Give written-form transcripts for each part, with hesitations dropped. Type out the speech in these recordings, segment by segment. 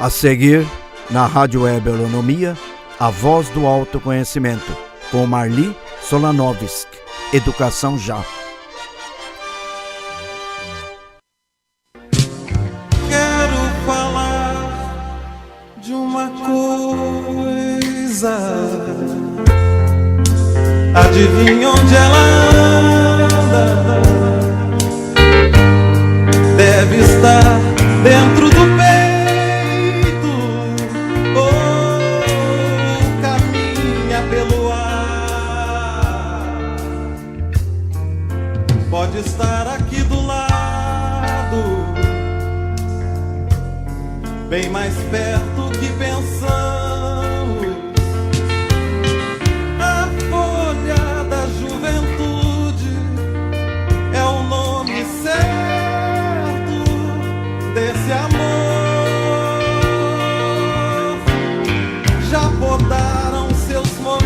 A seguir, na Rádio Web Holonomia, a voz do autoconhecimento, com Marli Solanovski. Educação Já. Quero falar de uma coisa. Adivinha onde ela anda? Deve estar dentro do peito ou caminha pelo ar. Pode estar aqui do lado, bem mais perto que pensamos. A folha da juventude é o nome certo desse amor. Já podaram seus momentos,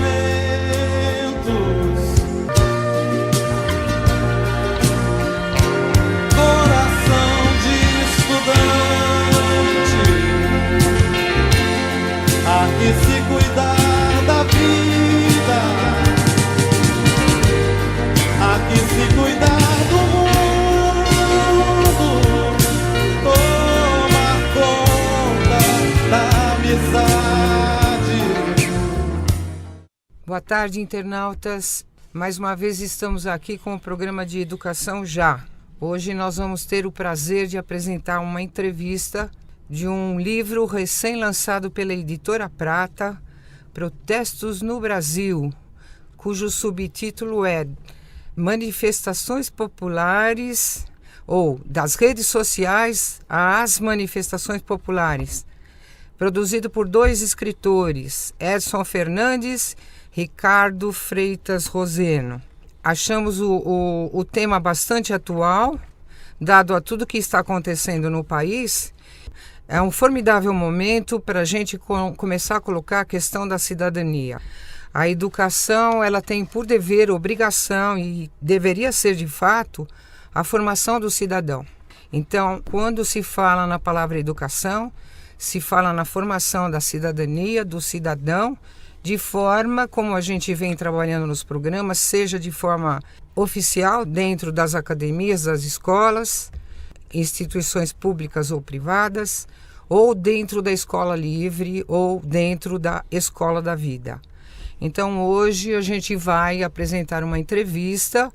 coração de estudante. Há que se cuidar da vida, há que se cuidar do mundo, tomar conta da amizade. Boa tarde, internautas. Mais uma vez estamos aqui com o programa de Educação Já. Hoje nós vamos ter o prazer de apresentar uma entrevista de um livro recém-lançado pela Editora Prata, Protestos no Brasil, cujo subtítulo é Manifestações Populares, ou das redes sociais às manifestações populares, produzido por dois escritores, Edson Fernandes, Ricardo Freitas Roseno. Achamos o tema bastante atual, dado a tudo que está acontecendo no país. É um formidável momento para a gente começar a colocar a questão da cidadania. A educação, ela tem por dever, obrigação e deveria ser de fato a formação do cidadão. Então, quando se fala na palavra educação, se fala na formação da cidadania, do cidadão, de forma como a gente vem trabalhando nos programas, seja de forma oficial, dentro das academias, das escolas, instituições públicas ou privadas, ou dentro da escola livre, ou dentro da escola da vida. Então hoje a gente vai apresentar uma entrevista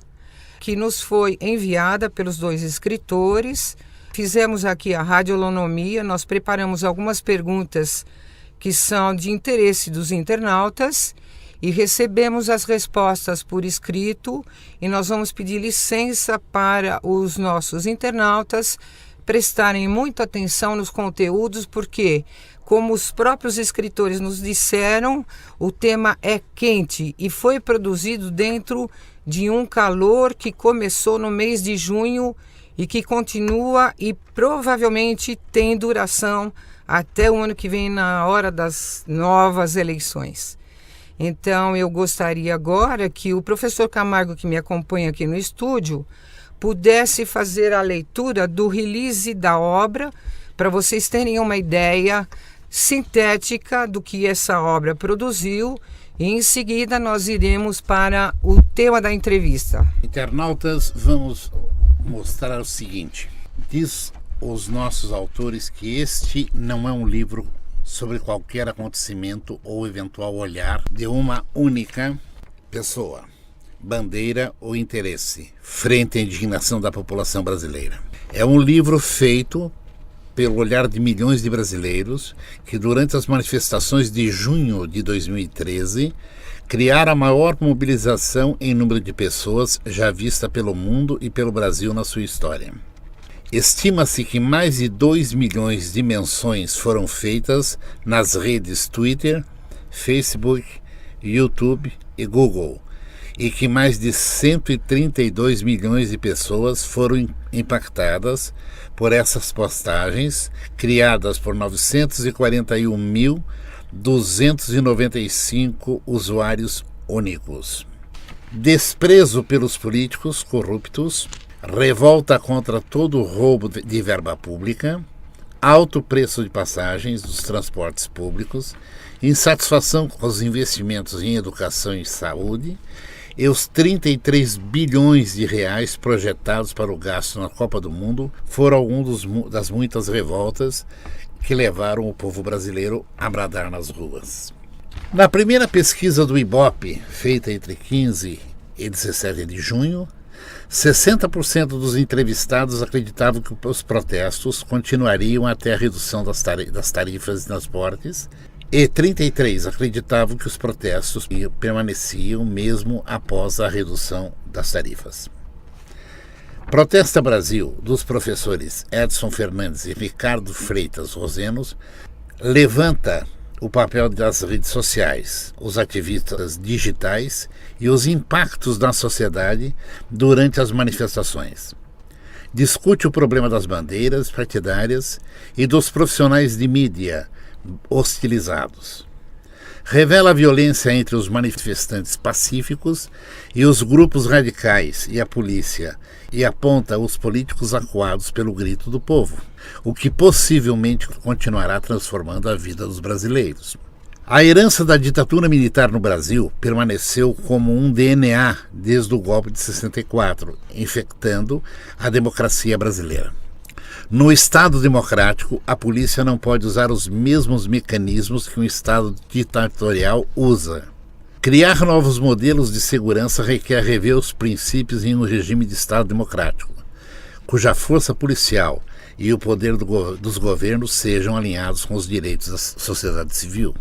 que nos foi enviada pelos dois escritores. Fizemos aqui a Rádio Holonomia, nós preparamos algumas perguntas que são de interesse dos internautas e recebemos as respostas por escrito, e nós vamos pedir licença para os nossos internautas prestarem muita atenção nos conteúdos, porque, como os próprios escritores nos disseram, o tema é quente e foi produzido dentro de um calor que começou no mês de junho e que continua e provavelmente tem duração até o ano que vem, na hora das novas eleições. Então eu gostaria agora que o professor Camargo, que me acompanha aqui no estúdio, pudesse fazer a leitura do release da obra, para vocês terem uma ideia sintética do que essa obra produziu, e em seguida nós iremos para o tema da entrevista. Internautas, vamos mostrar o seguinte: diz os nossos autores que este não é um livro sobre qualquer acontecimento ou eventual olhar de uma única pessoa, bandeira ou interesse frente à indignação da população brasileira. É um livro feito pelo olhar de milhões de brasileiros que, durante as manifestações de junho de 2013, criaram a maior mobilização em número de pessoas já vista pelo mundo e pelo Brasil na sua história. Estima-se que mais de 2 milhões de menções foram feitas nas redes Twitter, Facebook, YouTube e Google, e que mais de 132 milhões de pessoas foram impactadas por essas postagens, criadas por 941.295 usuários únicos. Desprezo pelos políticos corruptos, revolta contra todo roubo de verba pública, alto preço de passagens dos transportes públicos, insatisfação com os investimentos em educação e saúde e os 33 bilhões de reais projetados para o gasto na Copa do Mundo foram alguns das muitas revoltas que levaram o povo brasileiro a bradar nas ruas. Na primeira pesquisa do Ibope, feita entre 15 e 17 de junho, 60% dos entrevistados acreditavam que os protestos continuariam até a redução das tarifas de transportes e 33% acreditavam que os protestos permaneciam mesmo após a redução das tarifas. Protesta Brasil, dos professores Edson Fernandes e Ricardo Freitas Rosenos, levanta o papel das redes sociais, os ativistas digitais e os impactos na sociedade durante as manifestações. Discute o problema das bandeiras partidárias e dos profissionais de mídia hostilizados. Revela a violência entre os manifestantes pacíficos e os grupos radicais e a polícia e aponta os políticos acuados pelo grito do povo, o que possivelmente continuará transformando a vida dos brasileiros. A herança da ditadura militar no Brasil permaneceu como um DNA desde o golpe de 64, infectando a democracia brasileira. No Estado democrático, a polícia não pode usar os mesmos mecanismos que um Estado ditatorial usa. Criar novos modelos de segurança requer rever os princípios em um regime de Estado democrático, cuja força policial e o poder dos governos sejam alinhados com os direitos da sociedade civil.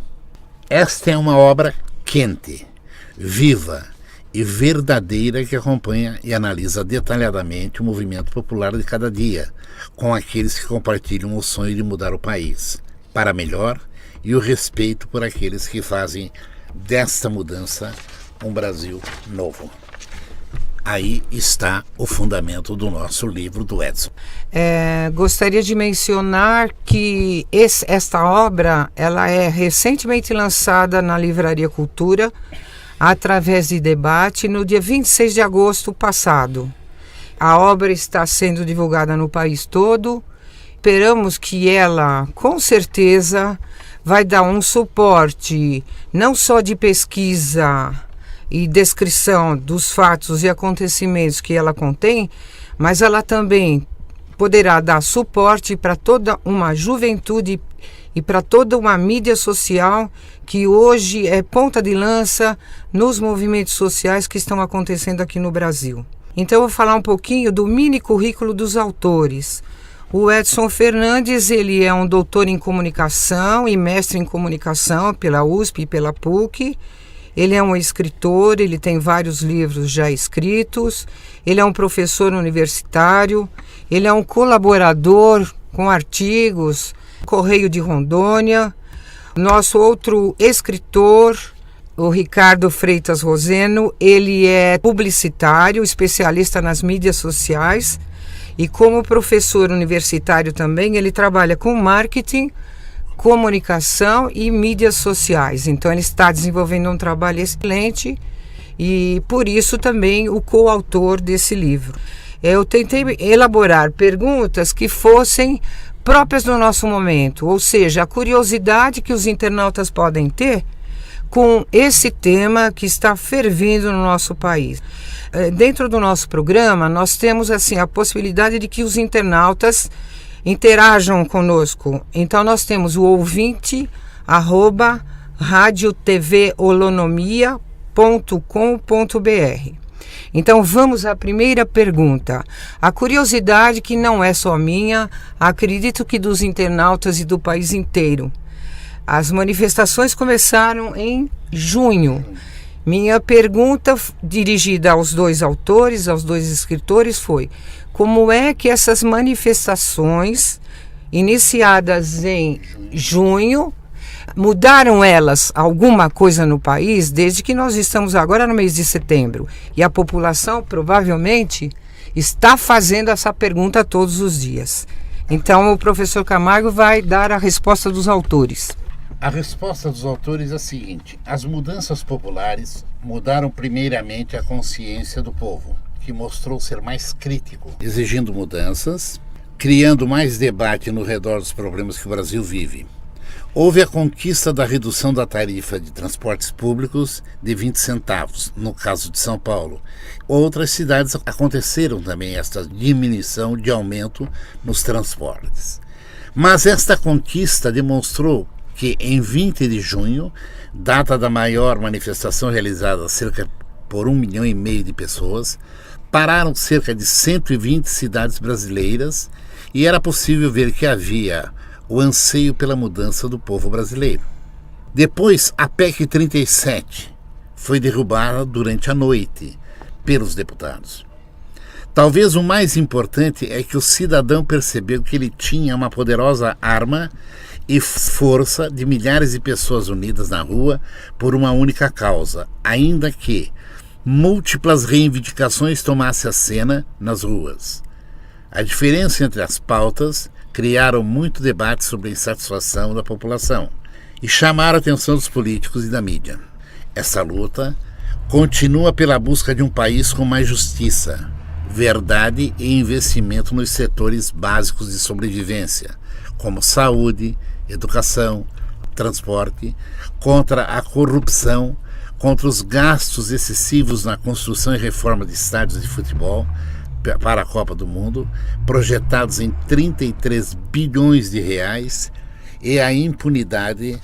Esta é uma obra quente, viva e verdadeira que acompanha e analisa detalhadamente o movimento popular de cada dia, com aqueles que compartilham o sonho de mudar o país para melhor e o respeito por aqueles que fazem desta mudança um Brasil novo. Aí está o fundamento do nosso livro do Edson. Gostaria de mencionar que esta obra ela é recentemente lançada na Livraria Cultura através de debate no dia 26 de agosto passado. A obra está sendo divulgada no país todo. Esperamos que ela, com certeza, vai dar um suporte não só de pesquisa e descrição dos fatos e acontecimentos que ela contém, mas ela também poderá dar suporte para toda uma juventude e para toda uma mídia social que hoje é ponta de lança nos movimentos sociais que estão acontecendo aqui no Brasil. Então eu vou falar um pouquinho do mini currículo dos autores. O Edson Fernandes, ele é um doutor em comunicação e mestre em comunicação pela USP e pela PUC. Ele é um escritor, ele tem vários livros já escritos, ele é um professor universitário, ele é um colaborador com artigos, Correio de Rondônia. Nosso outro escritor, o Ricardo Freitas Roseno, ele é publicitário, especialista nas mídias sociais e como professor universitário também, ele trabalha com marketing, comunicação e mídias sociais. Então ele está desenvolvendo um trabalho excelente e por isso também o coautor desse livro. Eu tentei elaborar perguntas que fossem próprias do nosso momento, ou seja, a curiosidade que os internautas podem ter com esse tema que está fervendo no nosso país. Dentro do nosso programa, nós temos assim a possibilidade de que os internautas interajam conosco. Então nós temos o ouvinte @radiotvolonomia.com.br. Então vamos à primeira pergunta. A curiosidade que não é só minha, acredito que dos internautas e do país inteiro. As manifestações começaram em junho. Minha pergunta dirigida aos dois autores, aos dois escritores foi: como é que essas manifestações iniciadas em junho mudaram elas alguma coisa no país desde que nós estamos agora no mês de setembro? E a população provavelmente está fazendo essa pergunta todos os dias. Então o professor Camargo vai dar a resposta dos autores. A resposta dos autores é a seguinte: as mudanças populares mudaram primeiramente a consciência do povo, que mostrou ser mais crítico, exigindo mudanças, criando mais debate no redor dos problemas que o Brasil vive. Houve a conquista da redução da tarifa de transportes públicos de 20 centavos, no caso de São Paulo. Outras cidades aconteceram também esta diminuição de aumento nos transportes. Mas esta conquista demonstrou que em 20 de junho, data da maior manifestação realizada cerca por 1,5 milhão de pessoas, pararam cerca de 120 cidades brasileiras e era possível ver que havia o anseio pela mudança do povo brasileiro. Depois, a PEC 37 foi derrubada durante a noite pelos deputados. Talvez o mais importante é que o cidadão percebeu que ele tinha uma poderosa arma e força de milhares de pessoas unidas na rua por uma única causa, ainda que múltiplas reivindicações tomassem a cena nas ruas. A diferença entre as pautas criaram muito debate sobre a insatisfação da população e chamaram a atenção dos políticos e da mídia. Essa luta continua pela busca de um país com mais justiça, verdade e investimento nos setores básicos de sobrevivência, como saúde, educação, transporte, contra a corrupção, contra os gastos excessivos na construção e reforma de estádios de futebol para a Copa do Mundo, projetados em 33 bilhões de reais, e a impunidade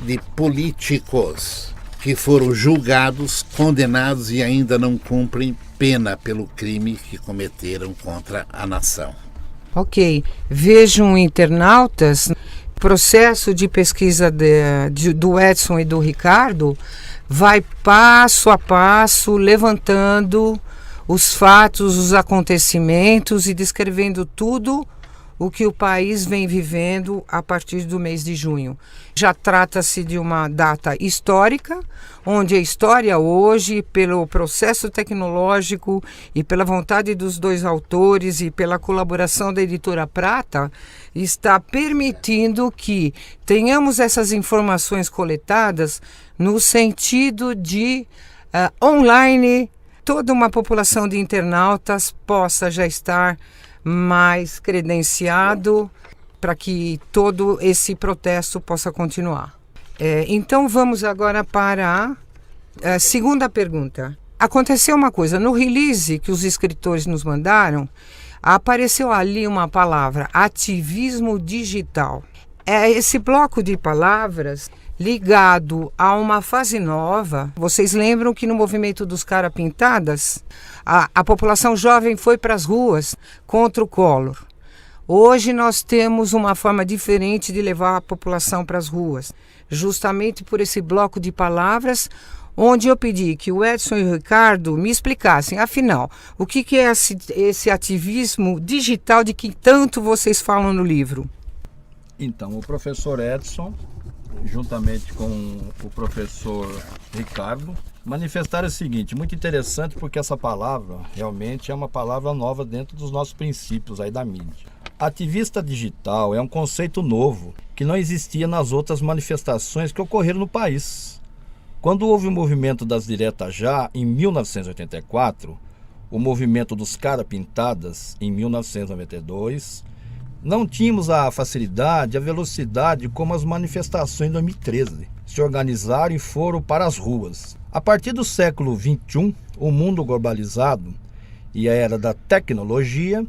de políticos que foram julgados, condenados e ainda não cumprem pena pelo crime que cometeram contra a nação. Ok. Vejam, internautas, processo de pesquisa do Edson e do Ricardo vai passo a passo levantando os fatos, os acontecimentos e descrevendo tudo o que o país vem vivendo a partir do mês de junho. Já trata-se de uma data histórica, onde a história hoje, pelo processo tecnológico e pela vontade dos dois autores e pela colaboração da Editora Prata, está permitindo que tenhamos essas informações coletadas no sentido de online, toda uma população de internautas possa já estar mais credenciado para que todo esse protesto possa continuar. Então vamos agora para a segunda pergunta. Aconteceu uma coisa, no release que os escritores nos mandaram, apareceu ali uma palavra, ativismo digital. Esse bloco de palavras ligado a uma fase nova. Vocês lembram que no movimento dos Cara Pintadas, a população jovem foi para as ruas contra o Collor. Hoje nós temos uma forma diferente de levar a população para as ruas, justamente por esse bloco de palavras, onde eu pedi que o Edson e o Ricardo me explicassem, afinal, o que é esse ativismo digital de que tanto vocês falam no livro. Então, o professor Edson, juntamente com o professor Ricardo, manifestaram o seguinte, muito interessante, porque essa palavra realmente é uma palavra nova dentro dos nossos princípios aí da mídia. Ativista digital é um conceito novo que não existia nas outras manifestações que ocorreram no país. Quando houve o movimento das Diretas Já, em 1984, o movimento dos Cara Pintadas, em 1992, não tínhamos a facilidade, a velocidade como as manifestações de 2013. Se organizaram e foram para as ruas. A partir do século XXI, o mundo globalizado e a era da tecnologia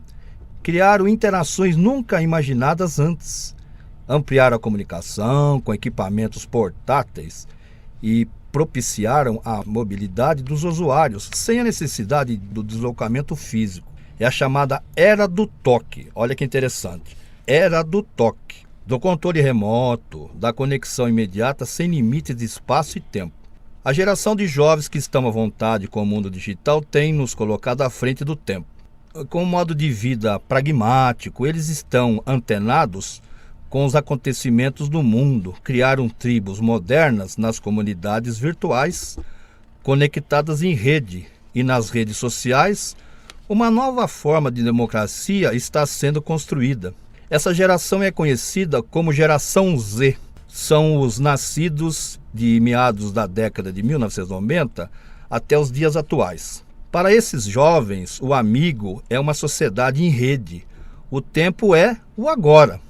criaram interações nunca imaginadas antes. Ampliaram a comunicação com equipamentos portáteis e propiciaram a mobilidade dos usuários sem a necessidade do deslocamento físico. É a chamada Era do Toque. Olha que interessante. Era do toque. Do controle remoto, da conexão imediata sem limites de espaço e tempo. A geração de jovens que estão à vontade com o mundo digital tem nos colocado à frente do tempo. Com um modo de vida pragmático, eles estão antenados com os acontecimentos do mundo. Criaram tribos modernas nas comunidades virtuais, conectadas em rede e nas redes sociais. Uma nova forma de democracia está sendo construída. Essa geração é conhecida como Geração Z. São os nascidos de meados da década de 1990 até os dias atuais. Para esses jovens, o amigo é uma sociedade em rede. O tempo é o agora.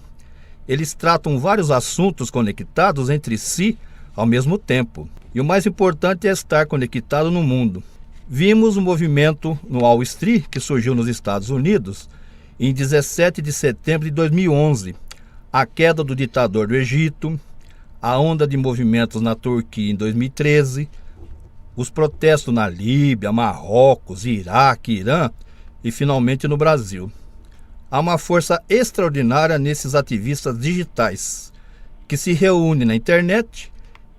Eles tratam vários assuntos conectados entre si ao mesmo tempo. E o mais importante é estar conectado no mundo. Vimos o movimento no Wall Street, que surgiu nos Estados Unidos, em 17 de setembro de 2011. A queda do ditador do Egito, a onda de movimentos na Turquia em 2013, os protestos na Líbia, Marrocos, Iraque, Irã e finalmente no Brasil. Há uma força extraordinária nesses ativistas digitais, que se reúnem na internet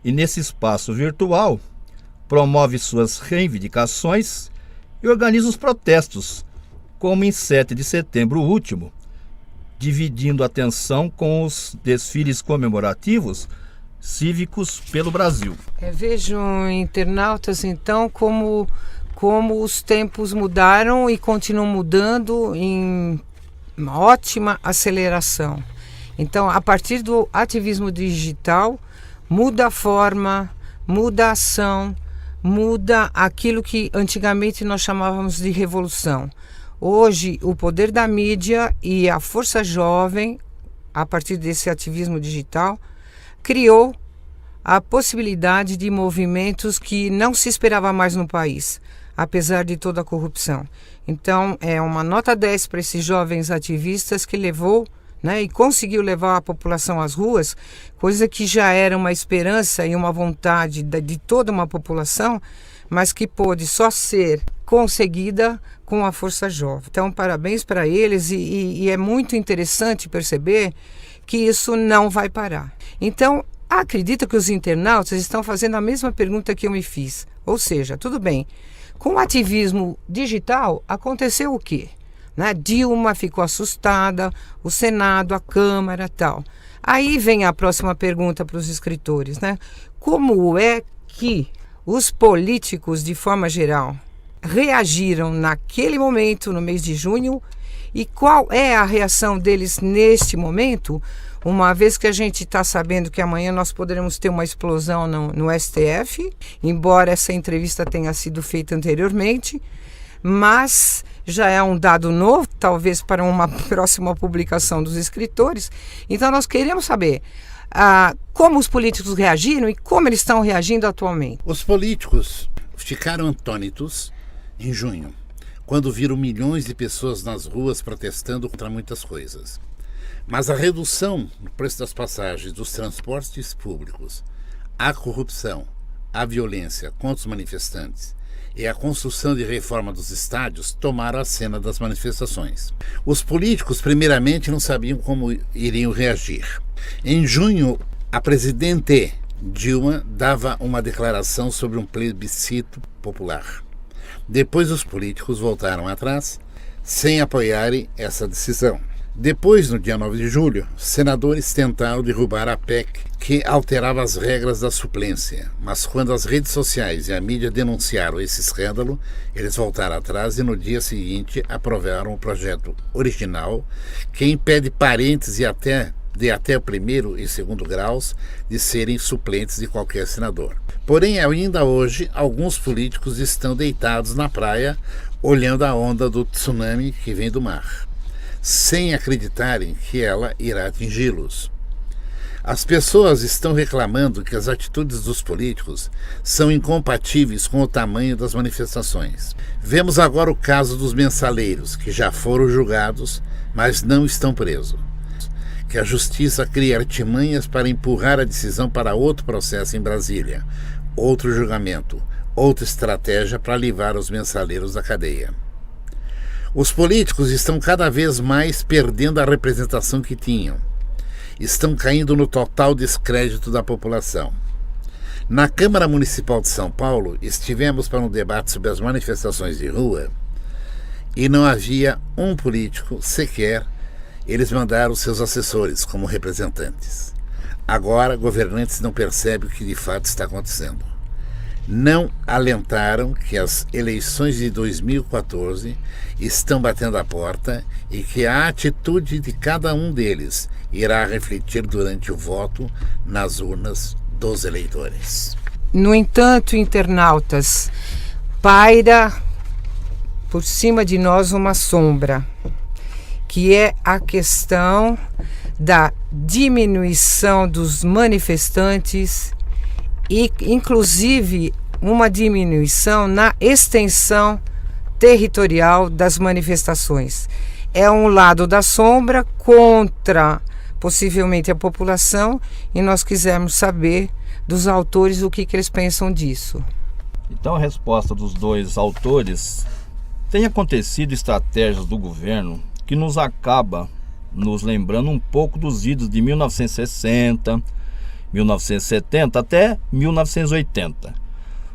e nesse espaço virtual, promove suas reivindicações e organiza os protestos, como em 7 de setembro último, dividindo a atenção com os desfiles comemorativos cívicos pelo Brasil. Vejam, internautas, então, como os tempos mudaram e continuam mudando em uma ótima aceleração. Então, a partir do ativismo digital, muda a forma, muda a ação, muda aquilo que antigamente nós chamávamos de revolução. Hoje, o poder da mídia e a força jovem, a partir desse ativismo digital, criou a possibilidade de movimentos que não se esperava mais no país, apesar de toda a corrupção. Então, é uma nota 10 para esses jovens ativistas que levou, e conseguiu levar a população às ruas, coisa que já era uma esperança e uma vontade de toda uma população, mas que pôde só ser conseguida com a força jovem. Então, parabéns para eles e é muito interessante perceber que isso não vai parar. Então, acredito que os internautas estão fazendo a mesma pergunta que eu me fiz. Ou seja, tudo bem, com o ativismo digital aconteceu o quê? Dilma ficou assustada, o Senado, a Câmara, tal. Aí vem a próxima pergunta para os escritores, Como é que os políticos, de forma geral, reagiram naquele momento, no mês de junho, e qual é a reação deles neste momento, uma vez que a gente está sabendo que amanhã nós poderemos ter uma explosão no STF, embora essa entrevista tenha sido feita anteriormente, mas já é um dado novo, talvez para uma próxima publicação dos escritores. Então nós queremos saber como os políticos reagiram e como eles estão reagindo atualmente. Os políticos ficaram atônitos em junho, quando viram milhões de pessoas nas ruas protestando contra muitas coisas. Mas a redução no preço das passagens dos transportes públicos, a corrupção, a violência contra os manifestantes e a construção de reforma dos estádios tomaram a cena das manifestações. Os políticos, primeiramente, não sabiam como iriam reagir. Em junho, a presidente Dilma dava uma declaração sobre um plebiscito popular. Depois, os políticos voltaram atrás, sem apoiarem essa decisão. Depois, no dia 9 de julho, senadores tentaram derrubar a PEC que alterava as regras da suplência, mas quando as redes sociais e a mídia denunciaram esse escândalo, eles voltaram atrás e no dia seguinte aprovaram o projeto original que impede parentes de até o primeiro e segundo graus de serem suplentes de qualquer senador. Porém, ainda hoje, alguns políticos estão deitados na praia olhando a onda do tsunami que vem do mar, sem acreditarem que ela irá atingi-los. As pessoas estão reclamando que as atitudes dos políticos são incompatíveis com o tamanho das manifestações. Vemos agora o caso dos mensaleiros, que já foram julgados, mas não estão presos. Que a justiça cria artimanhas para empurrar a decisão para outro processo em Brasília, outro julgamento, outra estratégia para livrar os mensaleiros da cadeia. Os políticos estão cada vez mais perdendo a representação que tinham. Estão caindo no total descrédito da população. Na Câmara Municipal de São Paulo, estivemos para um debate sobre as manifestações de rua e não havia um político sequer. Eles mandaram seus assessores como representantes. Agora, governantes não percebem o que de fato está acontecendo. Não alentaram que as eleições de 2014 estão batendo a porta e que a atitude de cada um deles irá refletir durante o voto nas urnas dos eleitores. No entanto, internautas, paira por cima de nós uma sombra, que é a questão da diminuição dos manifestantes e, inclusive, uma diminuição na extensão territorial das manifestações. É um lado da sombra contra, possivelmente, a população, e nós quisemos saber dos autores o que eles pensam disso. Então, a resposta dos dois autores: tem acontecido estratégias do governo que nos acaba nos lembrando um pouco dos idos de 1960, 1970 até 1980,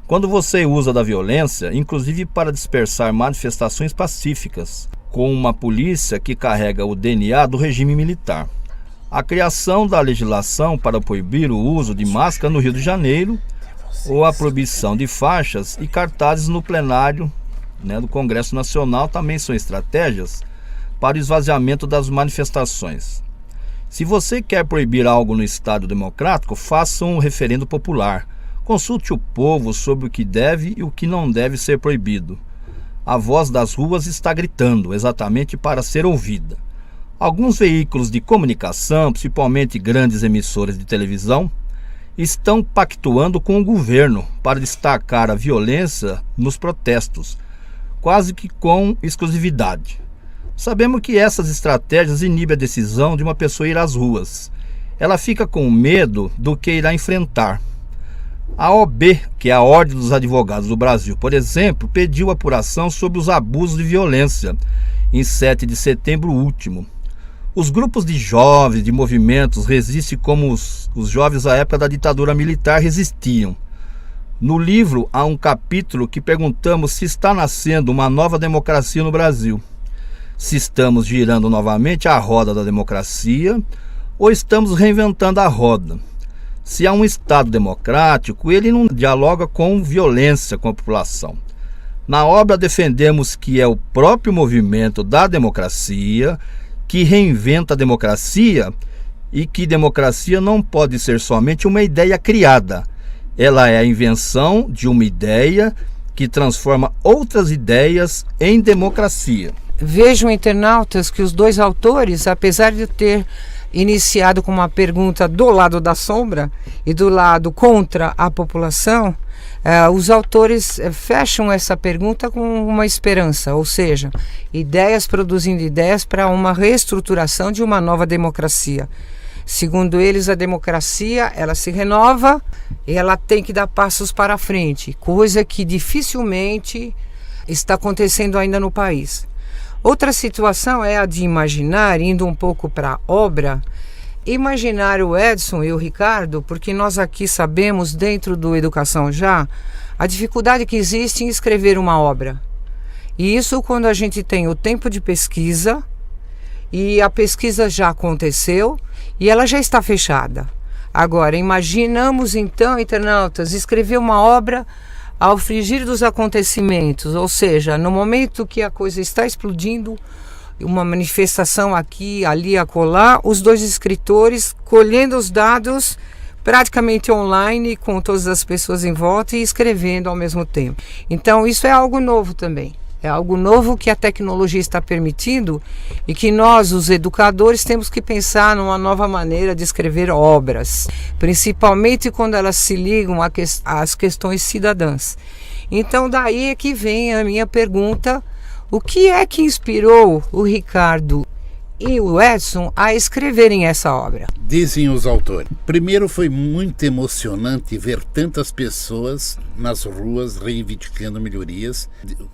quando você usa da violência, inclusive para dispersar manifestações pacíficas, com uma polícia que carrega o DNA do regime militar. A criação da legislação para proibir o uso de máscara no Rio de Janeiro, ou a proibição de faixas e cartazes no plenário, do Congresso Nacional, também são estratégias para o esvaziamento das manifestações. Se você quer proibir algo no Estado democrático, faça um referendo popular. Consulte o povo sobre o que deve e o que não deve ser proibido. A voz das ruas está gritando, exatamente para ser ouvida. Alguns veículos de comunicação, principalmente grandes emissoras de televisão, estão pactuando com o governo para destacar a violência nos protestos, quase que com exclusividade. Sabemos que essas estratégias inibem a decisão de uma pessoa ir às ruas. Ela fica com medo do que irá enfrentar. A OAB, que é a Ordem dos Advogados do Brasil, por exemplo, pediu apuração sobre os abusos de violência em 7 de setembro último. Os grupos de jovens, de movimentos, resistem como os jovens à época da ditadura militar resistiam. No livro há um capítulo que perguntamos se está nascendo uma nova democracia no Brasil. Se estamos girando novamente a roda da democracia ou estamos reinventando a roda. Se há um Estado democrático, ele não dialoga com violência com a população. Na obra defendemos que é o próprio movimento da democracia que reinventa a democracia e que democracia não pode ser somente uma ideia criada. Ela é a invenção de uma ideia que transforma outras ideias em democracia. Vejam, internautas, que os dois autores, apesar de ter iniciado com uma pergunta do lado da sombra e do lado contra a população, os autores fecham essa pergunta com uma esperança, ou seja, ideias produzindo ideias para uma reestruturação de uma nova democracia. Segundo eles, a democracia, ela se renova e ela tem que dar passos para frente, coisa que dificilmente está acontecendo ainda no país. Outra situação é a de imaginar, indo um pouco para a obra, imaginar o Edson e o Ricardo, porque nós aqui sabemos, dentro do Educação Já, a dificuldade que existe em escrever uma obra. E isso quando a gente tem o tempo de pesquisa, e a pesquisa já aconteceu, e ela já está fechada. Agora, imaginamos então, internautas, escrever uma obra ao frigir dos acontecimentos, ou seja, no momento que a coisa está explodindo, uma manifestação aqui, ali, acolá, os dois escritores colhendo os dados praticamente online com todas as pessoas em volta e escrevendo ao mesmo tempo. Então isso é algo novo também. É algo novo que a tecnologia está permitindo e que nós, os educadores, temos que pensar numa nova maneira de escrever obras, principalmente quando elas se ligam às questões cidadãs. Então daí é que vem a minha pergunta: o que é que inspirou o Ricardo e o Edson a escreverem essa obra? Dizem os autores. Primeiro, foi muito emocionante ver tantas pessoas nas ruas reivindicando melhorias,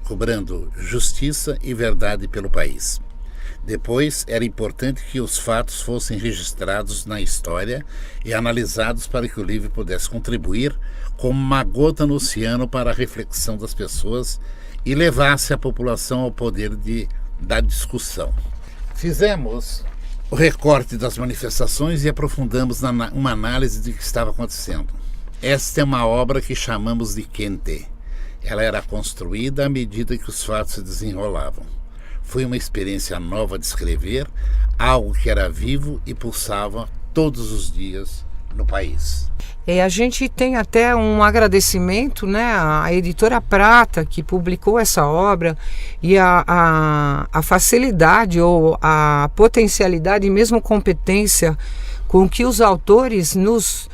cobrando justiça e verdade pelo país. Depois, era importante que os fatos fossem registrados na história e analisados para que o livro pudesse contribuir como uma gota no oceano para a reflexão das pessoas e levasse a população ao poder da discussão. Fizemos o recorte das manifestações e aprofundamos uma análise do que estava acontecendo. Esta é uma obra que chamamos de Quente. Ela era construída à medida que os fatos se desenrolavam. Foi uma experiência nova de escrever, algo que era vivo e pulsava todos os dias no país. A gente tem até um agradecimento, né, à Editora Prata, que publicou essa obra, e a facilidade ou a potencialidade e mesmo competência com que os autores nos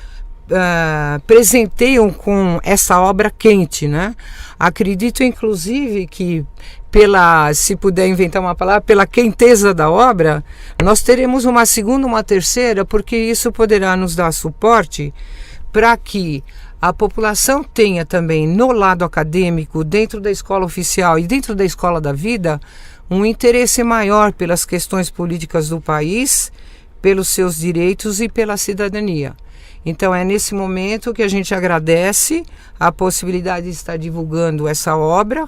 presenteiam com essa obra quente, né? Acredito inclusive que se puder inventar uma palavra, pela quenteza da obra, nós teremos uma segunda, uma terceira, porque isso poderá nos dar suporte para que a população tenha também no lado acadêmico, dentro da escola oficial e dentro da escola da vida, um interesse maior pelas questões políticas do país, pelos seus direitos e pela cidadania. Então é nesse momento que a gente agradece a possibilidade de estar divulgando essa obra,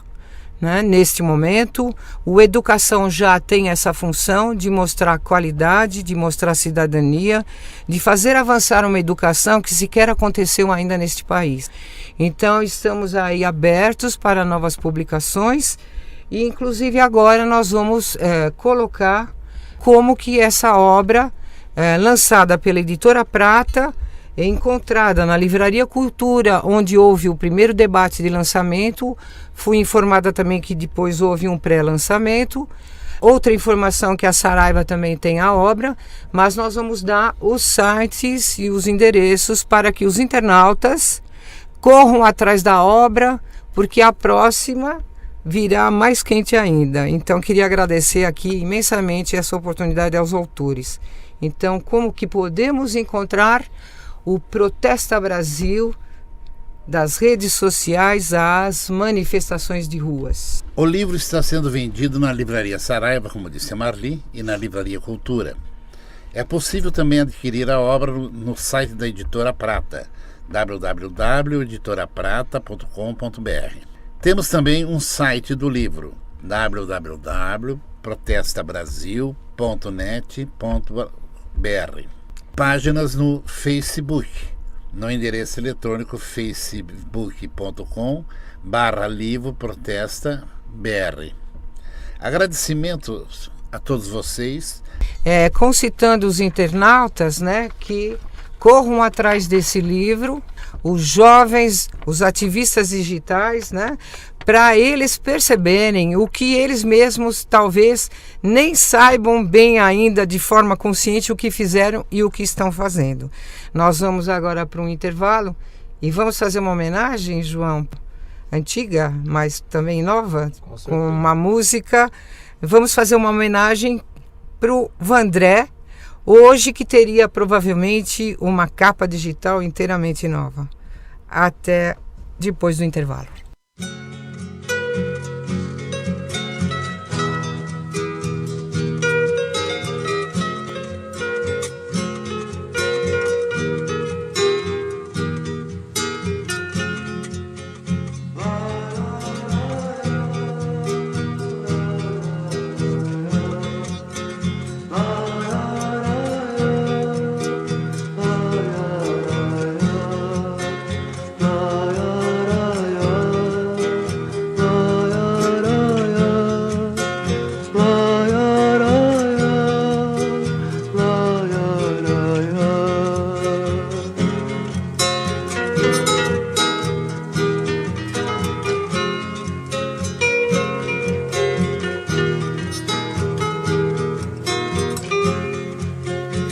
né? Neste momento, o Educação Já tem essa função de mostrar qualidade, de mostrar cidadania, de fazer avançar uma educação que sequer aconteceu ainda neste país. Então estamos aí abertos para novas publicações e inclusive agora nós vamos colocar como que essa obra lançada pela Editora Prata, encontrada na Livraria Cultura, onde houve o primeiro debate de lançamento. Fui informada também que depois houve um pré-lançamento. Outra informação que a Saraiva também tem a obra, mas nós vamos dar os sites e os endereços para que os internautas corram atrás da obra, porque a próxima virá mais quente ainda. Então queria agradecer aqui imensamente essa oportunidade aos autores. Então, como que podemos encontrar o Protesta Brasil, das redes sociais às manifestações de ruas? O livro está sendo vendido na Livraria Saraiva, como disse a Marli, e na Livraria Cultura. É possível também adquirir a obra no site da Editora Prata, www.editoraprata.com.br. Temos também um site do livro, www.protestabrasil.net.br. Páginas no Facebook, no endereço eletrônico facebook.com/livroprotesta.br. Agradecimentos a todos vocês. Concitando os internautas, né, que corram atrás desse livro, os jovens, os ativistas digitais, né, para eles perceberem o que eles mesmos talvez nem saibam bem ainda de forma consciente o que fizeram e o que estão fazendo. Nós vamos agora para um intervalo e vamos fazer uma homenagem, João, antiga, mas também nova, com uma música. Vamos fazer uma homenagem para o Vandré, hoje, que teria provavelmente uma capa digital inteiramente nova. Até depois do intervalo.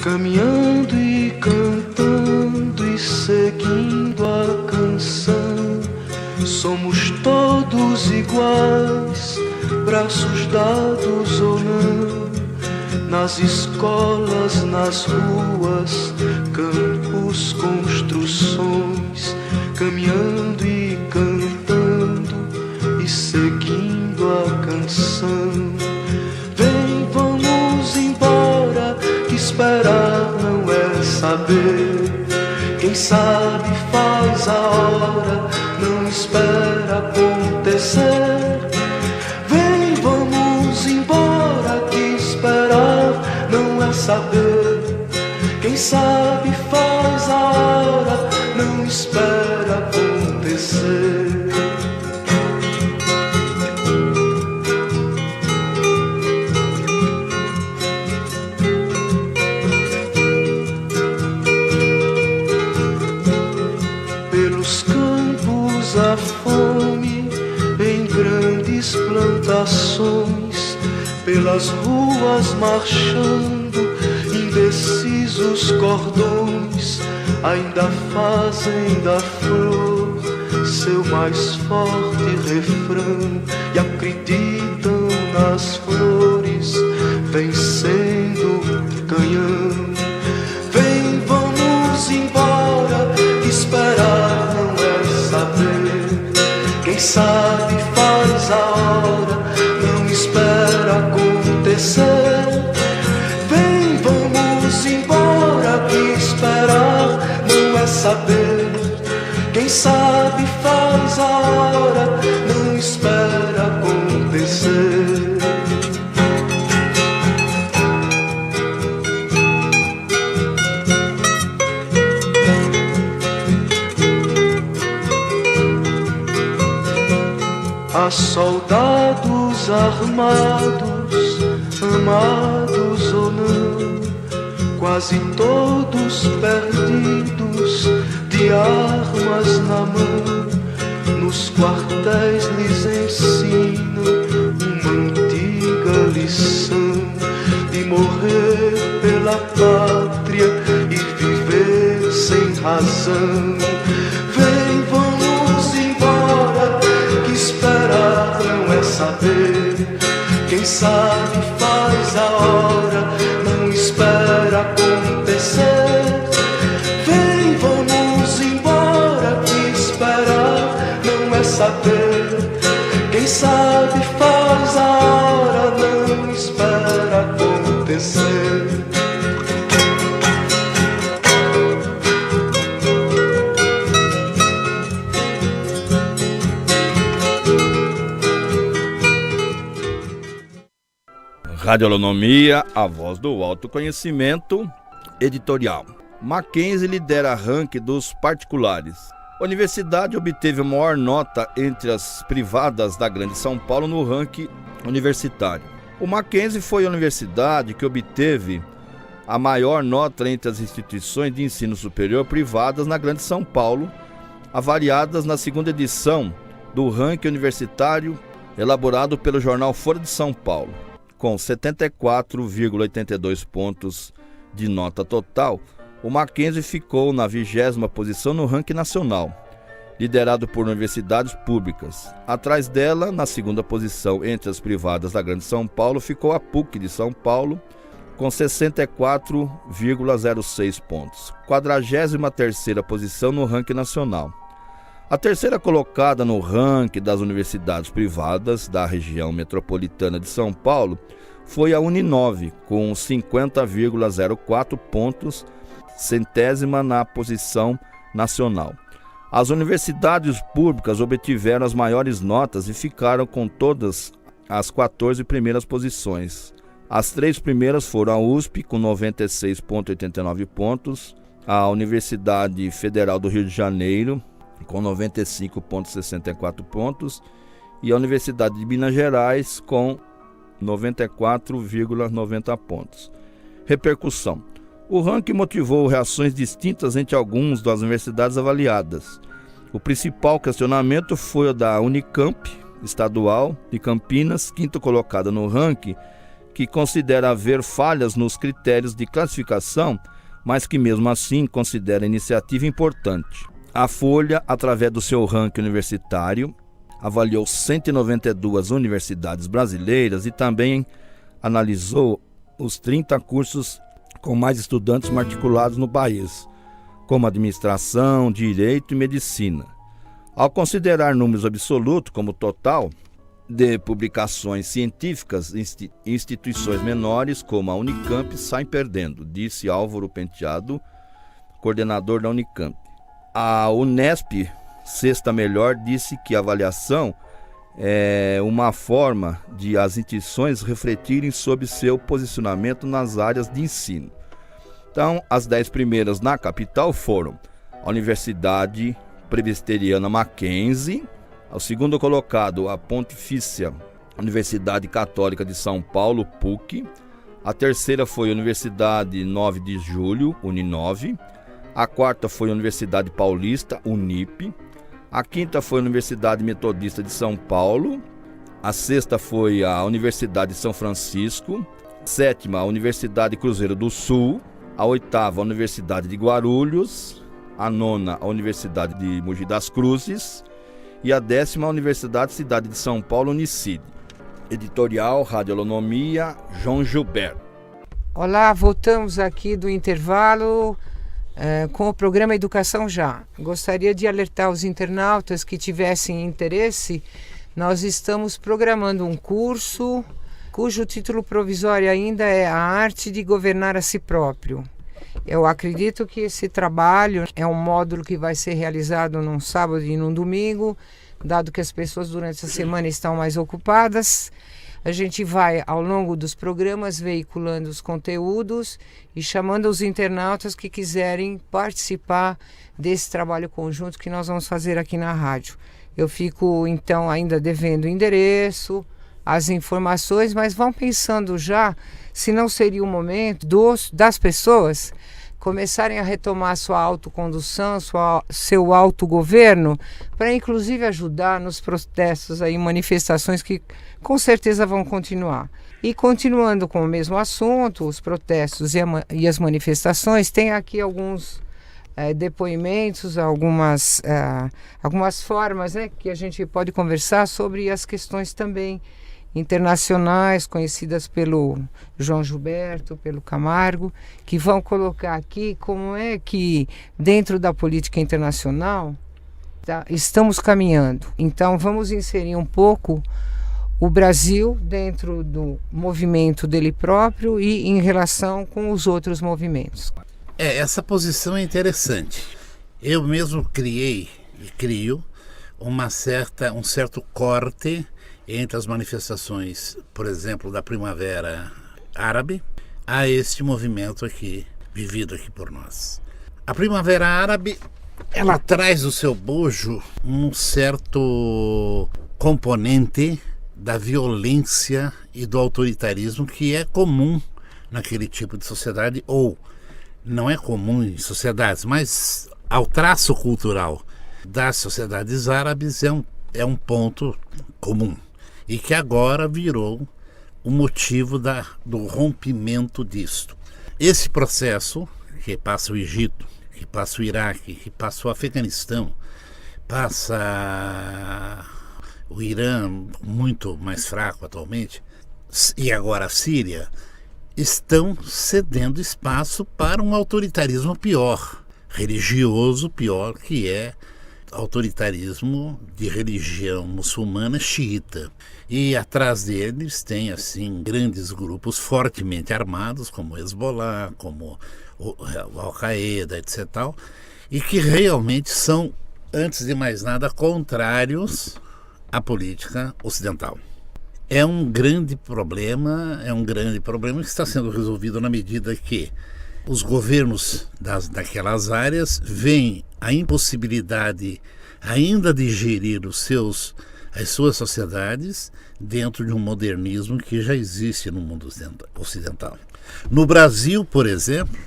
Caminhando e cantando e seguindo a canção, somos todos iguais, braços dados ou não, nas escolas, nas ruas, campos, construções, caminhando e cantando e seguindo a canção. Vem, vamos embora, que esperar não é saber. Quem sabe faz a hora, não espera acontecer. Vem, vamos embora, que esperar não é saber. Quem sabe faz a hora, não espera acontecer. corações pelas ruas marchando, indecisos cordões ainda fazem da flor seu mais forte refrão e acreditam nas flores vencendo canhão. Vem, vamos embora, esperar não é saber. Quem sabe faz a hora, não espera acontecer. Vem, vamos embora, que esperar não é saber. Quem sabe faz a hora, não espera acontecer. Há soldados armados, amados ou não, quase todos perdidos, de armas na mão. Nos quartéis lhes ensinam uma antiga lição de morrer pela pátria e viver sem razão. Vem, vamos embora, que esperar não é saber. Quem sabe faz a hora, não espera acontecer. Vem, vamos embora, que esperar não é saber. Quem sabe faz a hora, não espera acontecer. Radionomia, a voz do autoconhecimento, editorial. Mackenzie lidera ranking dos particulares. A universidade obteve a maior nota entre as privadas da Grande São Paulo no ranking universitário. O Mackenzie foi a universidade que obteve a maior nota entre as instituições de ensino superior privadas na Grande São Paulo, avaliadas na segunda edição do ranking universitário elaborado pelo jornal Folha de São Paulo. Com 74,82 pontos de nota total, o Mackenzie ficou na 20ª posição no ranking nacional, liderado por universidades públicas. Atrás dela, na segunda posição entre as privadas da Grande São Paulo, ficou a PUC de São Paulo, com 64,06 pontos. 43ª posição no ranking nacional. A terceira colocada no ranking das universidades privadas da região metropolitana de São Paulo foi a Uninove, com 50,04 pontos, 100ª na posição nacional. As universidades públicas obtiveram as maiores notas e ficaram com todas as 14 primeiras posições. As 3 primeiras foram a USP, com 96,89 pontos, a Universidade Federal do Rio de Janeiro, com 95,64 pontos, e a Universidade de Minas Gerais, com 94,90 pontos. Repercussão. O ranking motivou reações distintas entre algumas das universidades avaliadas. O principal questionamento foi o da Unicamp, estadual, de Campinas, quinta colocada no ranking, que considera haver falhas nos critérios de classificação, mas que mesmo assim considera a iniciativa importante. A Folha, através do seu ranking universitário, avaliou 192 universidades brasileiras e também analisou os 30 cursos com mais estudantes matriculados no país, como administração, direito e medicina. Ao considerar números absolutos como total de publicações científicas, instituições menores como a Unicamp saem perdendo, disse Álvaro Penteado, coordenador da Unicamp. A Unesp, sexta melhor, disse que a avaliação é uma forma de as instituições refletirem sobre seu posicionamento nas áreas de ensino. Então, as 10 primeiras na capital foram a Universidade Presbiteriana Mackenzie, o segundo colocado, a Pontifícia Universidade Católica de São Paulo, PUC, a terceira foi a Universidade 9 de Julho, Uninove, a quarta foi a Universidade Paulista, Unip, a quinta foi a Universidade Metodista de São Paulo, A sexta foi a Universidade de São Francisco. A sétima, a Universidade Cruzeiro do Sul. A oitava, a Universidade de Guarulhos. A nona, a Universidade de Mogi das Cruzes. E a 10ª, a Universidade Cidade de São Paulo, Unicid. Editorial Radiolonomia, João Gilberto. Olá, voltamos aqui do intervalo com o programa Educação Já. Gostaria de alertar os internautas que tivessem interesse. Nós estamos programando um curso cujo título provisório ainda é A Arte de Governar a Si Próprio. Eu acredito que esse trabalho é um módulo que vai ser realizado num sábado e num domingo, dado que as pessoas durante a semana estão mais ocupadas. A gente vai, ao longo dos programas, veiculando os conteúdos e chamando os internautas que quiserem participar desse trabalho conjunto que nós vamos fazer aqui na rádio. Eu fico, então, ainda devendo o endereço, as informações, mas vão pensando já se não seria o momento das pessoas começarem a retomar sua autocondução, seu autogoverno, para inclusive ajudar nos protestos e manifestações que com certeza vão continuar. E continuando com o mesmo assunto, os protestos e as manifestações, tem aqui alguns depoimentos, algumas formas, né, que a gente pode conversar sobre as questões também internacionais, conhecidas pelo João Gilberto, pelo Camargo, que vão colocar aqui como é que dentro da política internacional estamos caminhando. Então vamos inserir um pouco o Brasil dentro do movimento dele próprio e em relação com os outros movimentos. Essa posição é interessante. Eu mesmo crio um certo corte entre as manifestações, por exemplo, da Primavera Árabe, a este movimento aqui, vivido aqui por nós. A Primavera Árabe, ela traz do seu bojo um certo componente da violência e do autoritarismo que é comum naquele tipo de sociedade, ou não é comum em sociedades, mas ao traço cultural das sociedades árabes é um ponto comum. E que agora virou o motivo do rompimento disto. Esse processo, que passa o Egito, que passa o Iraque, que passa o Afeganistão, passa o Irã, muito mais fraco atualmente, e agora a Síria, estão cedendo espaço para um autoritarismo pior, religioso pior, que é autoritarismo de religião muçulmana xiita. E atrás deles tem assim grandes grupos fortemente armados, como o Hezbollah, como o Al-Qaeda, etc. E que realmente são, antes de mais nada, contrários à política ocidental. É um grande problema que está sendo resolvido na medida que os governos daquelas áreas veem a impossibilidade ainda de gerir as suas sociedades dentro de um modernismo que já existe no mundo ocidental. No Brasil, por exemplo,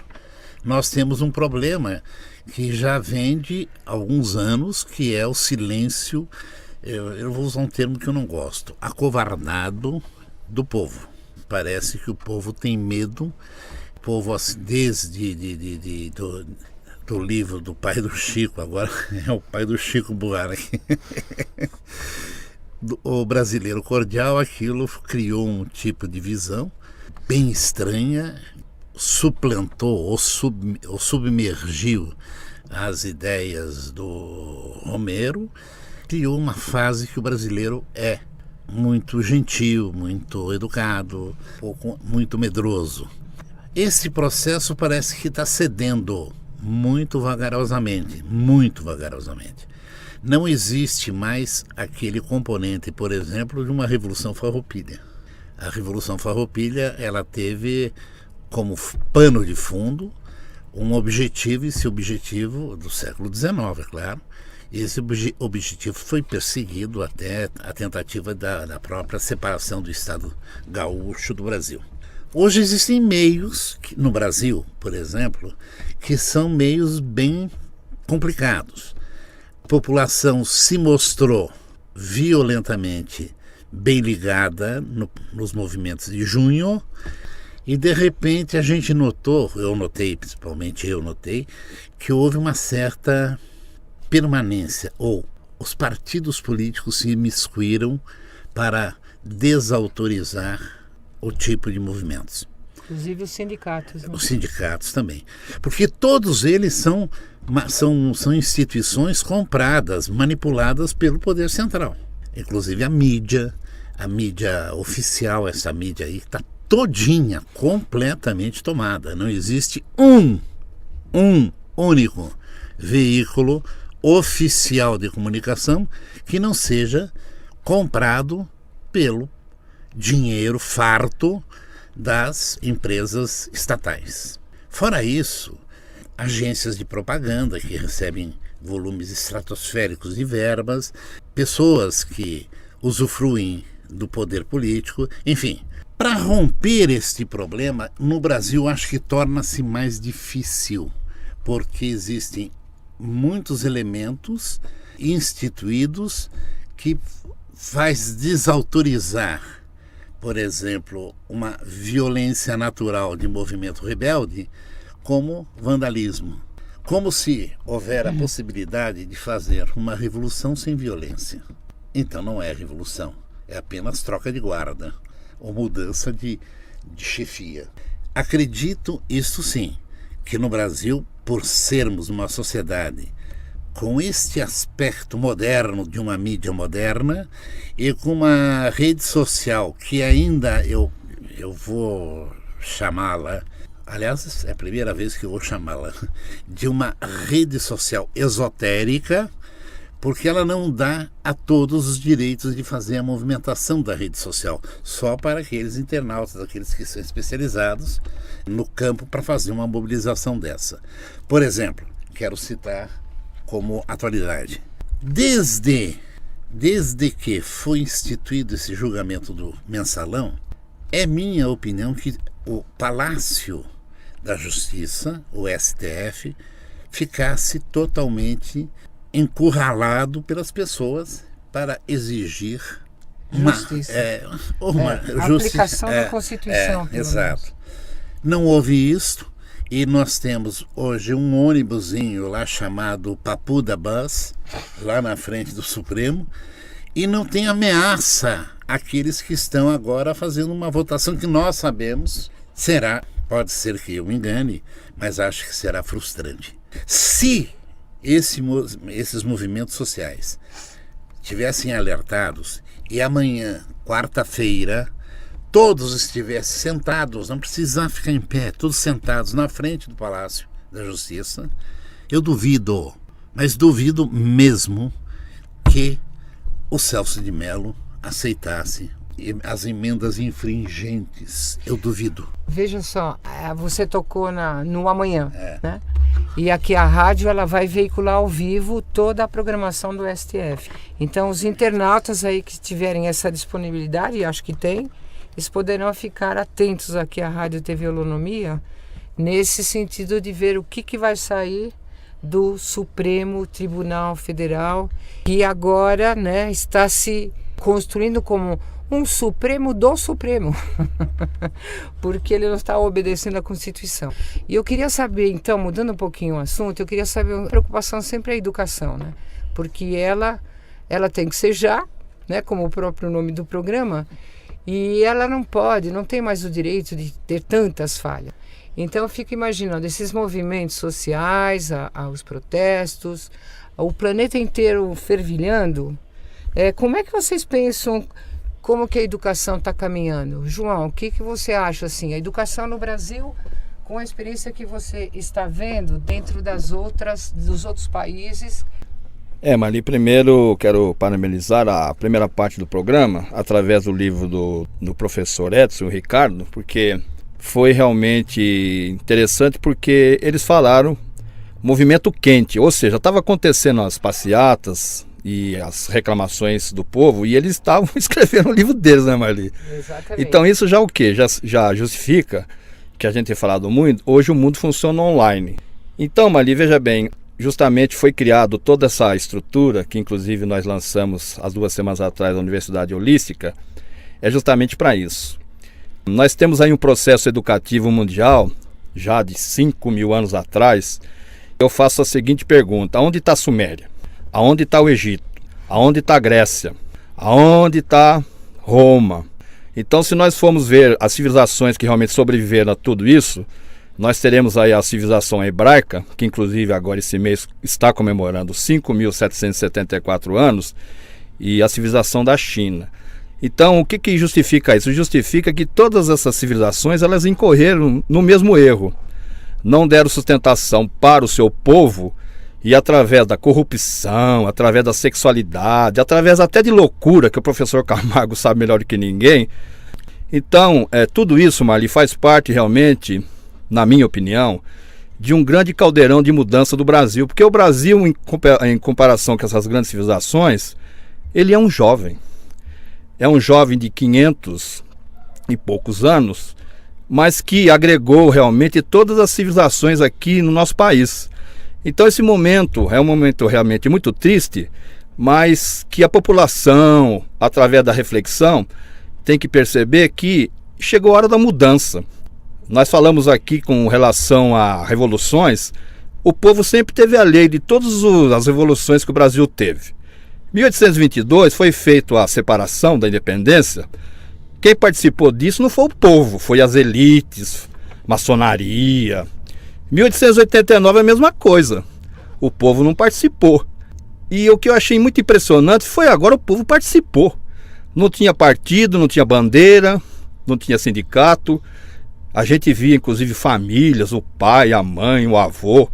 nós temos um problema que já vem de alguns anos, que é o silêncio, eu vou usar um termo que eu não gosto, acovardado do povo. Parece que o povo tem medo. O povo, desde do livro do pai do Chico, agora é o pai do Chico Buarque, o brasileiro cordial, aquilo criou um tipo de visão bem estranha, suplantou ou submergiu as ideias do Romero, criou uma fase que o brasileiro é muito gentil, muito educado, muito medroso. Esse processo parece que está cedendo muito vagarosamente. Não existe mais aquele componente, por exemplo, de uma Revolução Farroupilha. A Revolução Farroupilha, ela teve como pano de fundo um objetivo, esse objetivo do século XIX, é claro. Esse objetivo foi perseguido até a tentativa da própria separação do Estado gaúcho do Brasil. Hoje existem meios, no Brasil, por exemplo, que são meios bem complicados. A população se mostrou violentamente bem ligada nos movimentos de junho, e de repente a gente notou, principalmente eu notei, que houve uma certa permanência, ou os partidos políticos se imiscuíram para desautorizar o tipo de movimentos. Inclusive os sindicatos. Né? Os sindicatos também. Porque todos eles são instituições compradas, manipuladas pelo poder central. Inclusive a mídia oficial, essa mídia aí está todinha, completamente tomada. Não existe um único veículo oficial de comunicação que não seja comprado pelo dinheiro farto das empresas estatais. Fora isso, agências de propaganda que recebem volumes estratosféricos de verbas, pessoas que usufruem do poder político, enfim. Para romper este problema, no Brasil acho que torna-se mais difícil, porque existem muitos elementos instituídos que faz desautorizar, por exemplo, uma violência natural de movimento rebelde, como vandalismo. Como se houver a possibilidade de fazer uma revolução sem violência. Então não é revolução, é apenas troca de guarda ou mudança de chefia. Acredito, isto sim, que no Brasil, por sermos uma sociedade com este aspecto moderno de uma mídia moderna e com uma rede social que ainda eu vou chamá-la, aliás, é a primeira vez que eu vou chamá-la, de uma rede social esotérica, porque ela não dá a todos os direitos de fazer a movimentação da rede social, só para aqueles internautas, aqueles que são especializados no campo para fazer uma mobilização dessa. Por exemplo, quero citar como atualidade. Desde que foi instituído esse julgamento do Mensalão, é minha opinião que o Palácio da Justiça, o STF, ficasse totalmente encurralado pelas pessoas para exigir justiça. A aplicação da Constituição. Exato. Não houve isto. E nós temos hoje um ônibusinho lá chamado Papuda Bus, lá na frente do Supremo, e não tem ameaça àqueles que estão agora fazendo uma votação que nós sabemos pode ser que eu me engane, mas acho que será frustrante. Se esses movimentos sociais tivessem alertados e amanhã, quarta-feira, todos estivessem sentados, não precisam ficar em pé, todos sentados na frente do Palácio da Justiça, eu duvido, mas duvido mesmo que o Celso de Mello aceitasse as emendas infringentes. Eu duvido. Veja só, você tocou no amanhã, né? E aqui a rádio ela vai veicular ao vivo toda a programação do STF. Então os internautas aí que tiverem essa disponibilidade, e acho que tem, eles poderão ficar atentos aqui à Rádio TV Holonomia, nesse sentido de ver o que vai sair do Supremo Tribunal Federal, que agora, né, está se construindo como um Supremo do Supremo, porque ele não está obedecendo à Constituição. E eu queria saber, então, mudando um pouquinho o assunto, eu queria saber, a preocupação sempre é a educação, né? Porque ela tem que ser já, né, como o próprio nome do programa, e ela não tem mais o direito de ter tantas falhas. Então eu fico imaginando esses movimentos sociais, os protestos, o planeta inteiro fervilhando. Como é que vocês pensam, como que a educação está caminhando? João, o que você acha assim? A educação no Brasil, com a experiência que você está vendo dentro dos outros países? Marli, primeiro quero parabenizar a primeira parte do programa, através do livro do professor Edson Ricardo, porque foi realmente interessante, porque eles falaram movimento quente, ou seja, estava acontecendo as passeatas e as reclamações do povo, e eles estavam escrevendo o livro deles, né, Marli? Exatamente. Então isso já o quê? Já justifica, que a gente tem falado muito, hoje o mundo funciona online. Então, Marli, veja bem, justamente foi criado toda essa estrutura, que inclusive nós lançamos há 2 semanas atrás na Universidade Holística, é justamente para isso. Nós temos aí um processo educativo mundial, já de 5.000 anos atrás. Eu faço a seguinte pergunta: aonde está a Suméria? Aonde está o Egito? Aonde está a Grécia? Aonde está Roma? Então, se nós formos ver as civilizações que realmente sobreviveram a tudo isso, nós teremos aí a civilização hebraica, que inclusive agora esse mês está comemorando 5.774 anos, e a civilização da China. Então, o que justifica isso? Justifica que todas essas civilizações, elas incorreram no mesmo erro. Não deram sustentação para o seu povo, e através da corrupção, através da sexualidade, através até de loucura, que o professor Camargo sabe melhor do que ninguém. Então, tudo isso, Marli, faz parte realmente, na minha opinião, de um grande caldeirão de mudança do Brasil. Porque o Brasil, em comparação com essas grandes civilizações, ele é um jovem. É um jovem de 500 e poucos anos, mas que agregou realmente todas as civilizações aqui no nosso país. Então esse momento é um momento realmente muito triste, mas que a população, através da reflexão, tem que perceber que chegou a hora da mudança. Nós falamos aqui com relação a revoluções, o povo sempre teve a lei de todas as revoluções que o Brasil teve. Em 1822 foi feita a separação da independência. Quem participou disso não foi o povo, foi as elites, maçonaria. 1889 é a mesma coisa, o povo não participou. E o que eu achei muito impressionante foi agora o povo participou. Não tinha partido, não tinha bandeira, não tinha sindicato. A gente via inclusive famílias, o pai, a mãe, o avô.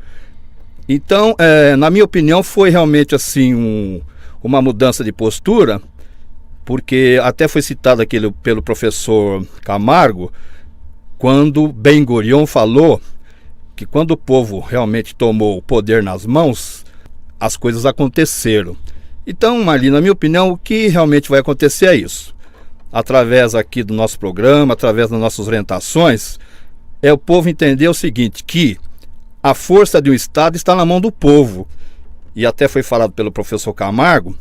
Então, na minha opinião, foi realmente assim uma mudança de postura, porque até foi citado aqui pelo professor Camargo, quando Ben-Gurion falou que quando o povo realmente tomou o poder nas mãos, as coisas aconteceram. Então, Marli, na minha opinião, o que realmente vai acontecer é isso. Através aqui do nosso programa, através das nossas orientações, o povo entender o seguinte, que a força de um Estado está na mão do povo. E até foi falado pelo professor Camargo,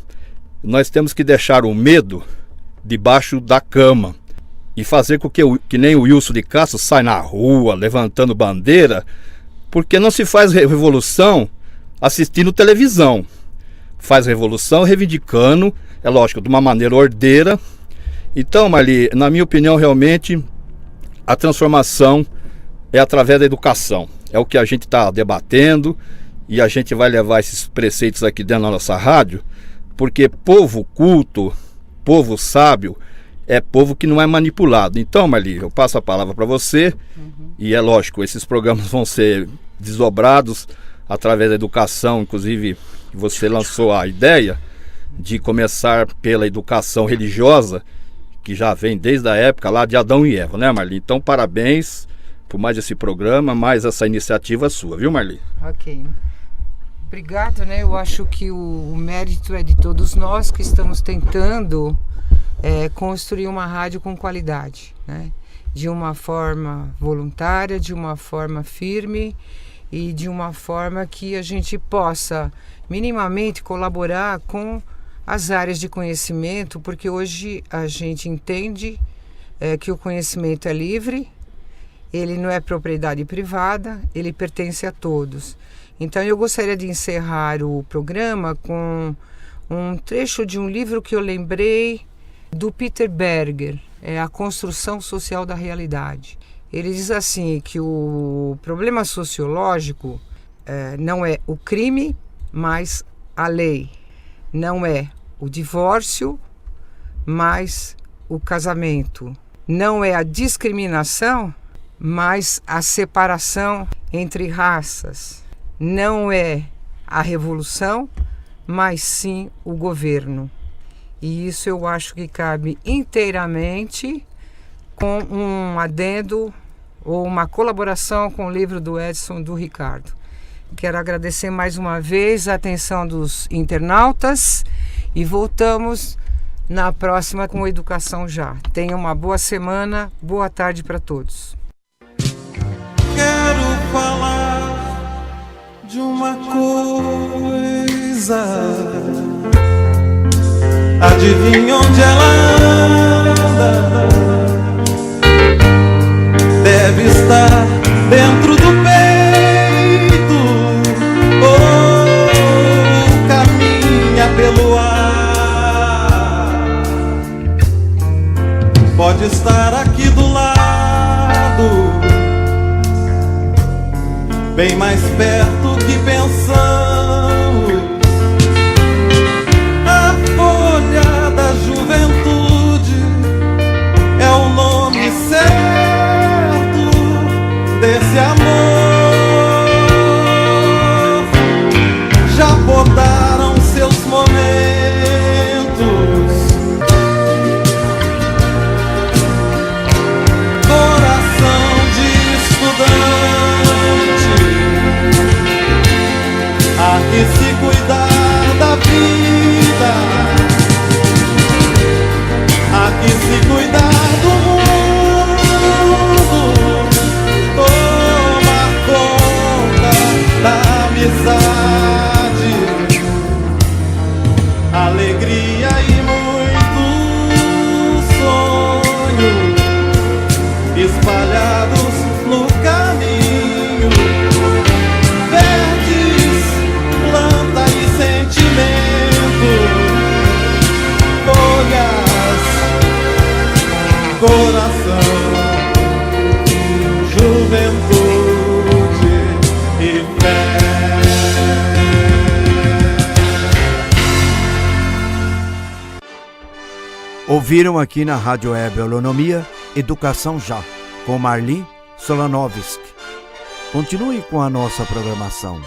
nós temos que deixar o medo debaixo da cama e fazer com que nem o Wilson de Castro sai na rua, levantando bandeira, porque não se faz revolução assistindo televisão. Faz revolução reivindicando, é lógico, de uma maneira ordeira. Então, Marli, na minha opinião, realmente, a transformação é através da educação. É o que a gente está debatendo e a gente vai levar esses preceitos aqui dentro da nossa rádio, porque povo culto, povo sábio, é povo que não é manipulado. Então, Marli, eu passo a palavra para você. E é lógico, esses programas vão ser desdobrados através da educação. Inclusive, você lançou a ideia de começar pela educação religiosa, que já vem desde a época lá de Adão e Eva, né, Marli? Então, parabéns por mais esse programa, mais essa iniciativa sua, viu, Marli? Ok. Obrigada, né? Eu acho que o mérito é de todos nós que estamos tentando construir uma rádio com qualidade, né? De uma forma voluntária, de uma forma firme e de uma forma que a gente possa minimamente colaborar com as áreas de conhecimento, porque hoje a gente entende que o conhecimento é livre, ele não é propriedade privada, ele pertence a todos. Então eu gostaria de encerrar o programa com um trecho de um livro que eu lembrei do Peter Berger, A Construção Social da Realidade. Ele diz assim que o problema sociológico não é o crime, mas a lei. Não é o divórcio, mas o casamento. Não é a discriminação, mas a separação entre raças. Não é a revolução, mas sim o governo. E isso eu acho que cabe inteiramente com um adendo ou uma colaboração com o livro do Edson, do Ricardo. Quero agradecer mais uma vez a atenção dos internautas e voltamos na próxima com Educação Já. Tenha uma boa semana, boa tarde para todos. Quero falar de uma coisa. Adivinha onde ela anda? Deve estar dentro do peito ou caminha pelo ar. Pode estar aqui do lado, bem mais perto que pensamos. A folha da juventude é o nome certo desse amor. Já podaram seus momentos, coração de estudante. Há que se cuidar da vida, há que se cuidar do mundo, tomar conta da amizade, alegria e muitos sonhos espalhados no caminho. Verdes, planta e sentimento, folhas, coração, juventude e fé. Ouviram aqui na Rádio Web Holonomia Educação Já, com Marli Solanovski. Continue com a nossa programação.